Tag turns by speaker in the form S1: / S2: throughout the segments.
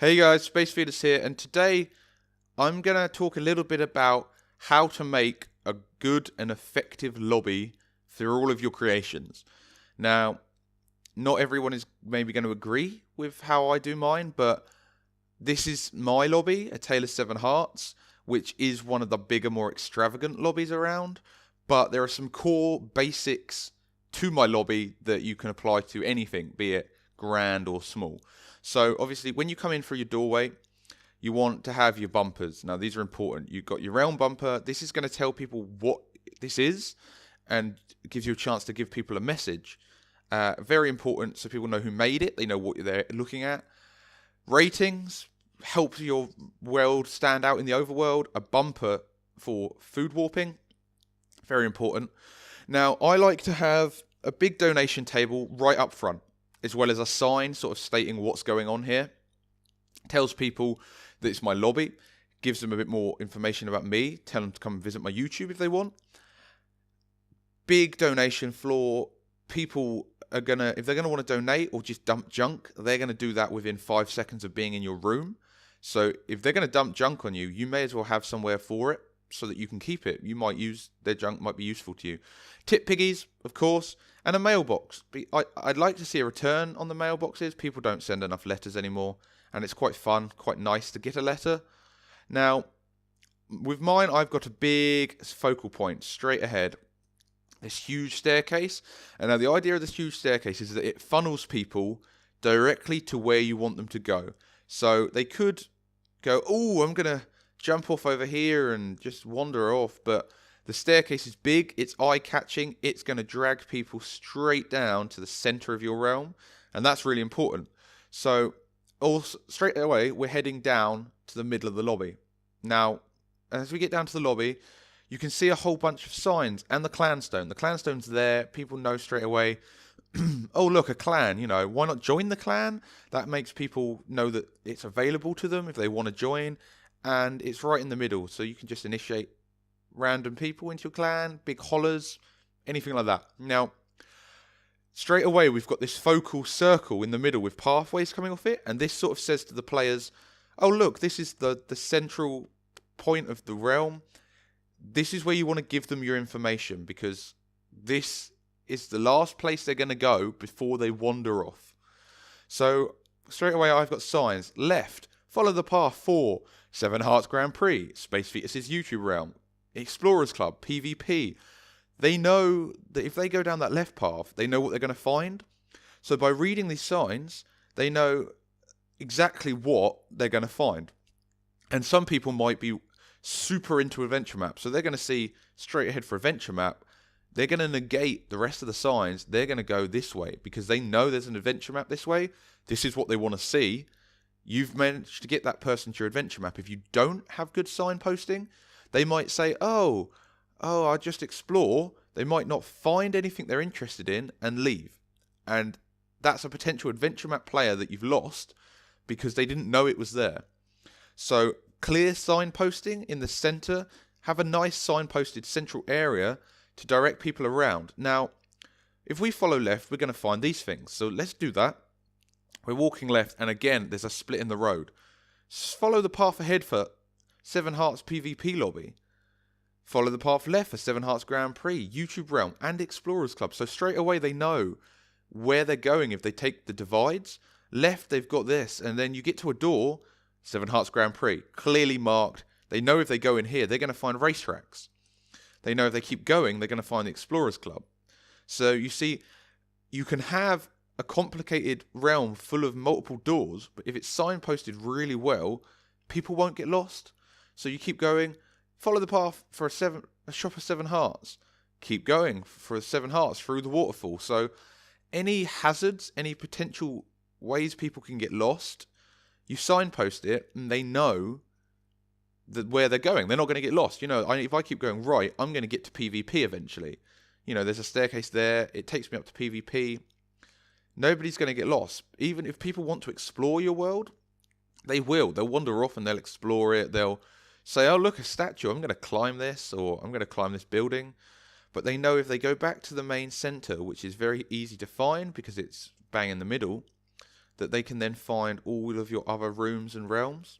S1: Hey guys, Space Feeders here, and today I'm going to talk a little bit about how to make a good and effective lobby for all of your creations. Now, not everyone is maybe going to agree with how I do mine, but this is my lobby, A Tale of Seven Hearts, which is one of the bigger, more extravagant lobbies around. But there are some core basics to my lobby that you can apply to anything, be it grand or small. So obviously, when you come in through your doorway, you want to have your bumpers. Now, these are important. You've got your realm bumper. This is going to tell people what this is and gives you a chance to give people a message. Very important so people know who made it. They know what they're looking at. Ratings help your world stand out in the overworld. A bumper for food warping. Very important. Now, I like to have a big donation table right up front, as well as a sign sort of stating what's going on here. Tells people that it's my lobby, gives them a bit more information about me, tell them to come visit my YouTube if they want. Big donation floor. People are gonna, if they're gonna want to donate or just dump junk, they're gonna do that within 5 seconds of being in your room. So if they're gonna dump junk on you, you may as well have somewhere for it so that you can keep it. You might use their junk, might be useful to you. Tip piggies, of course, and a mailbox. I'd like to see a return on the mailboxes. People don't send enough letters anymore, and it's quite fun, quite nice to get a letter. Now, with mine, I've got a big focal point straight ahead. This huge staircase. And now the idea of this huge staircase is that it funnels people directly to where you want them to go. So they could go, oh, I'm going to jump off over here and just wander off. But the staircase is big, it's eye-catching, it's going to drag people straight down to the center of your realm. And that's really important. So also, straight away, we're heading down to the middle of the lobby. Now, as we get down to the lobby, you can see a whole bunch of signs and the clan stone. The clan stone's there. People know straight away, oh, look, a clan. You know, why not join the clan? That makes people know that it's available to them if they want to join. And it's right in the middle. So you can just initiate random people into your clan, big hollers, anything like that. Now, straight away, we've got this focal circle in the middle with pathways coming off it. And this sort of says to the players, oh, look, this is the central point of the realm. This is where you want to give them your information because this is the last place they're going to go before they wander off. So straight away, I've got signs. Left, follow the path for Seven Hearts Grand Prix, Space Fetus' YouTube realm, Explorers Club, PvP. They know that if they go down that left path, they know what they're going to find. So by reading these signs, they know exactly what they're going to find. And some people might be super into adventure maps, so they're going to see straight ahead for adventure map. They're going to negate the rest of the signs. They're going to go this way because they know there's an adventure map this way. This is what they want to see. You've managed to get that person to your adventure map. If you don't have good signposting, they might say, oh, I just explore. They might not find anything they're interested in and leave. And that's a potential adventure map player that you've lost because they didn't know it was there. So clear signposting in the center. Have a nice signposted central area to direct people around. Now, if we follow left, we're going to find these things. So let's do that. We're walking left, and again, there's a split in the road. Follow the path ahead for Seven Hearts PvP lobby. Follow the path left for Seven Hearts Grand Prix, YouTube realm, and Explorers Club. So straight away, they know where they're going if they take the divides. Left, they've got this, and then you get to a door, Seven Hearts Grand Prix, clearly marked. They know if they go in here, they're going to find racetracks. They know if they keep going, they're going to find the Explorers Club. So you see, you can have a complicated realm full of multiple doors, but if it's signposted really well, people won't get lost. So you keep going, follow the path for a shop of Seven Hearts. Keep going for a Seven Hearts through the waterfall. So any hazards, any potential ways people can get lost, you signpost it and they know that where they're going. They're not going to get lost. You know, if I keep going right, I'm going to get to PvP eventually. You know, there's a staircase there. It takes me up to PvP. Nobody's going to get lost. Even if people want to explore your world, they will. They'll wander off and they'll explore it. They'll say, oh, look, a statue. I'm going to climb this, or I'm going to climb this building. But they know if they go back to the main center, which is very easy to find because it's bang in the middle, that they can then find all of your other rooms and realms.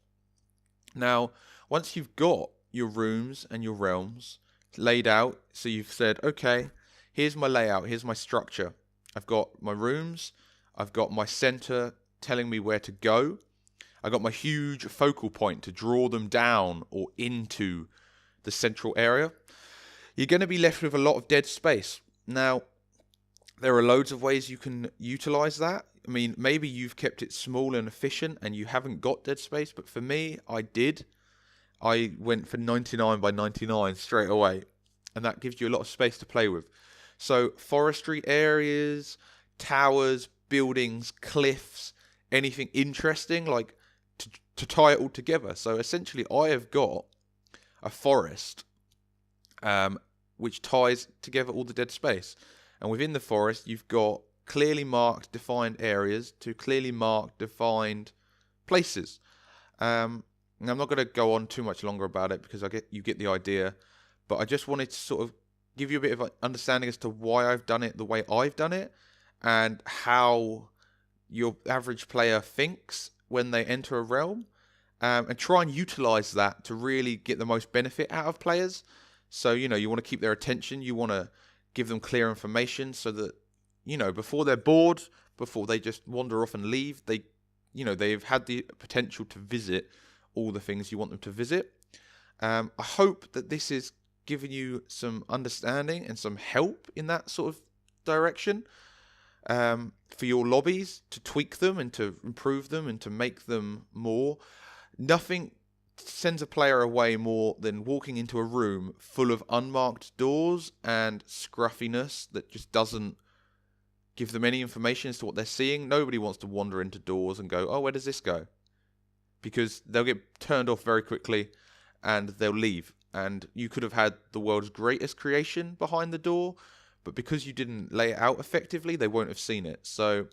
S1: Now, once you've got your rooms and your realms laid out, so you've said, okay, here's my layout, here's my structure. I've got my rooms, I've got my center telling me where to go. I've got my huge focal point to draw them down or into the central area. You're going to be left with a lot of dead space. Now, there are loads of ways you can utilize that. I mean, maybe you've kept it small and efficient and you haven't got dead space, but for me, I did. I went for 99 by 99 straight away, and that gives you a lot of space to play with. So forestry areas, towers, buildings, cliffs, anything interesting, like to tie it all together. So essentially, I have got a forest which ties together all the dead space. And within the forest, you've got clearly marked, defined areas to clearly marked, defined places. And I'm not going to go on too much longer about it because you get the idea. But I just wanted to sort of give you a bit of an understanding as to why I've done it the way I've done it and how your average player thinks when they enter a realm, and try and utilize that to really get the most benefit out of players. So, you want to keep their attention. You want to give them clear information so that, before they're bored, before they just wander off and leave, they've had the potential to visit all the things you want them to visit. I hope that this is giving you some understanding and some help in that sort of direction, for your lobbies, to tweak them and to improve them and to make them more. Nothing sends a player away more than walking into a room full of unmarked doors and scruffiness that just doesn't give them any information as to what they're seeing. Nobody wants to wander into doors and go, oh, where does this go? Because they'll get turned off very quickly and they'll leave. And you could have had the world's greatest creation behind the door, but because you didn't lay it out effectively, they won't have seen it. So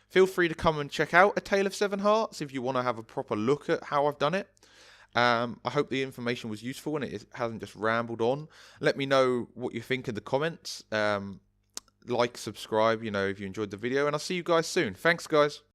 S1: feel free to come and check out A Tale of Seven Hearts if you want to have a proper look at how I've done it. I hope the information was useful and it hasn't just rambled on. Let me know what you think in the comments. Like, subscribe, if you enjoyed the video, and I'll see you guys soon. Thanks, guys.